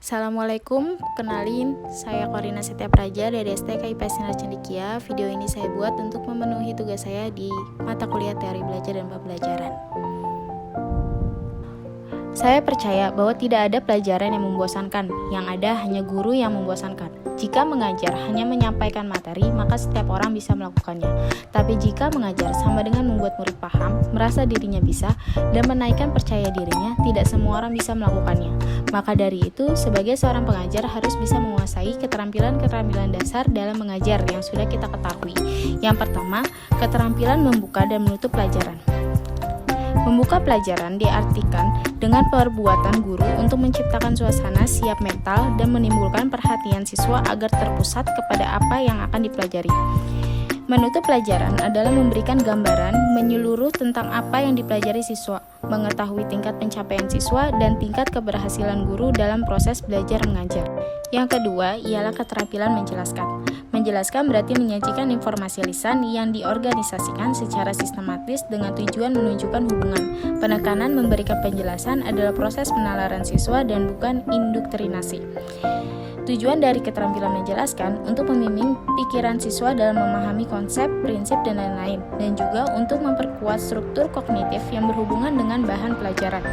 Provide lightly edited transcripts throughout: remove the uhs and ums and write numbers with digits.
Assalamualaikum, kenalin, saya Korina Setia Praja dari STK IPS Sinar Cendekia. Video ini saya buat untuk memenuhi tugas saya di mata kuliah teori belajar dan pembelajaran. Saya percaya bahwa tidak ada pelajaran yang membosankan, yang ada hanya guru yang membosankan. Jika mengajar hanya menyampaikan materi, maka setiap orang bisa melakukannya. Tapi jika mengajar sama dengan membuat murid paham, merasa dirinya bisa, dan menaikkan percaya dirinya, tidak semua orang bisa melakukannya. Maka dari itu, sebagai seorang pengajar harus bisa menguasai keterampilan-keterampilan dasar dalam mengajar yang sudah kita ketahui. Yang pertama, keterampilan membuka dan menutup pelajaran. Membuka pelajaran diartikan dengan perbuatan guru untuk menciptakan suasana siap mental dan menimbulkan perhatian siswa agar terpusat kepada apa yang akan dipelajari. Menutup pelajaran adalah memberikan gambaran menyeluruh tentang apa yang dipelajari siswa, mengetahui tingkat pencapaian siswa dan tingkat keberhasilan guru dalam proses belajar mengajar. Yang kedua ialah keterampilan menjelaskan. Menjelaskan berarti menyajikan informasi lisan yang diorganisasikan secara sistematis dengan tujuan menunjukkan hubungan. Penekanan memberikan penjelasan adalah proses penalaran siswa dan bukan indoktrinasi. Tujuan dari keterampilan menjelaskan untuk membimbing pikiran siswa dalam memahami konsep, prinsip, dan lain-lain, dan juga untuk memperkuat struktur kognitif yang berhubungan dengan bahan pelajaran.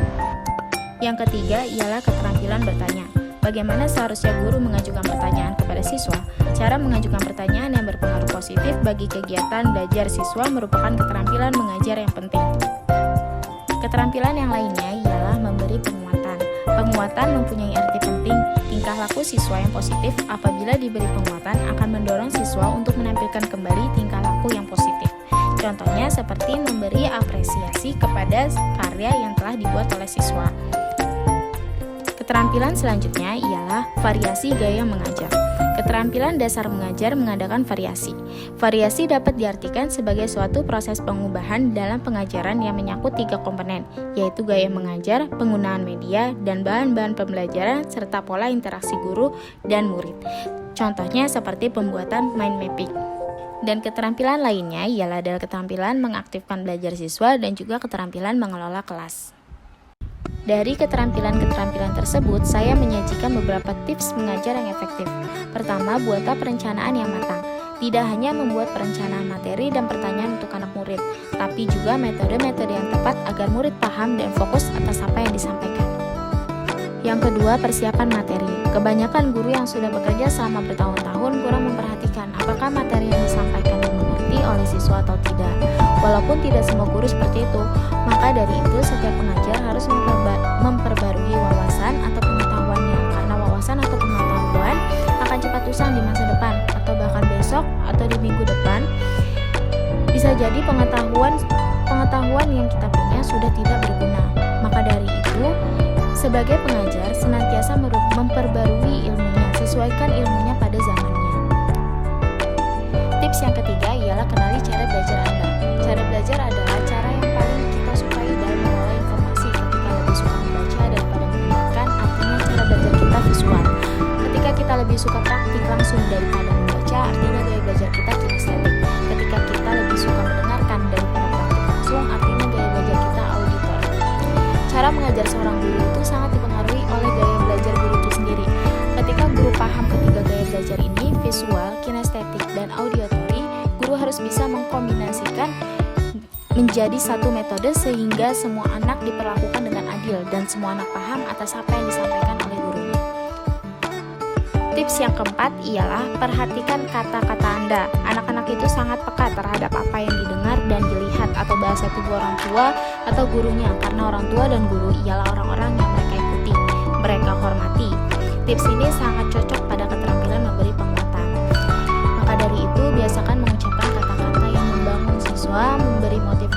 Yang ketiga ialah keterampilan bertanya. Bagaimana seharusnya guru mengajukan pertanyaan kepada siswa? Cara mengajukan pertanyaan yang berpengaruh positif bagi kegiatan belajar siswa merupakan keterampilan mengajar yang penting. Keterampilan yang lainnya ialah memberi penguatan. Penguatan mempunyai arti penting. Tingkah laku siswa yang positif apabila diberi penguatan akan mendorong siswa untuk menampilkan kembali tingkah laku yang positif. Contohnya seperti memberi apresiasi kepada karya yang telah dibuat oleh siswa. Keterampilan selanjutnya ialah variasi gaya mengajar. Keterampilan dasar mengajar mengadakan variasi. Variasi dapat diartikan sebagai suatu proses pengubahan dalam pengajaran yang menyangkut 3 komponen, yaitu gaya mengajar, penggunaan media, dan bahan-bahan pembelajaran, serta pola interaksi guru dan murid. Contohnya seperti pembuatan mind mapping. Dan keterampilan lainnya ialah adalah keterampilan mengaktifkan belajar siswa dan juga keterampilan mengelola kelas. Dari keterampilan-keterampilan tersebut, saya menyajikan beberapa tips mengajar yang efektif. Pertama, buatlah perencanaan yang matang. Tidak hanya membuat perencanaan materi dan pertanyaan untuk anak murid, tapi juga metode-metode yang tepat agar murid paham dan fokus atas apa yang disampaikan. Yang kedua, persiapan materi. Kebanyakan guru yang sudah bekerja selama bertahun-tahun kurang memperhatikan apakah materi yang disampaikan dimengerti oleh siswa atau tidak. Walaupun tidak semua guru seperti itu, maka dari itu setiap pengajar harus memperbarui wawasan atau pengetahuannya, karena wawasan atau pengetahuan akan cepat usang di masa depan, atau bahkan besok atau di minggu depan. Bisa jadi pengetahuan yang kita punya sudah tidak berguna. Maka dari itu, sebagai pengajar senantiasa memperbarui ilmunya, sesuaikan ilmunya pada zamannya. Tips yang ketiga ialah kenali cara belajar Anda. Cara belajar adalah cara yang paling kita sukai dalam mengolah informasi. Ketika lebih suka membaca daripada mendengarkan, artinya cara belajar kita visual. Ketika kita lebih suka praktik langsung daripada membaca, artinya gaya belajar kita kinestetik. Ketika kita lebih suka mendengarkan daripada praktik langsung, artinya gaya belajar kita auditori. Cara mengajar seorang guru itu sangat dipengaruhi oleh gaya belajar guru itu sendiri. Ketika guru paham ketiga gaya belajar ini, visual, kinestetik, dan auditory, guru harus bisa mengkombinasikan menjadi satu metode sehingga semua anak diperlakukan dengan adil dan semua anak paham atas apa yang disampaikan oleh gurunya. Tips yang keempat ialah perhatikan kata-kata Anda. Anak-anak itu sangat peka terhadap apa yang didengar dan dilihat atau bahasa tubuh orang tua atau gurunya, karena orang tua dan guru ialah orang-orang yang mereka ikuti, mereka hormati. Tips ini sangat cocok pada keterampilan memberi penguatan. Maka dari itu, biasakan mengucapkan kata-kata yang membangun siswa, memberi motivasi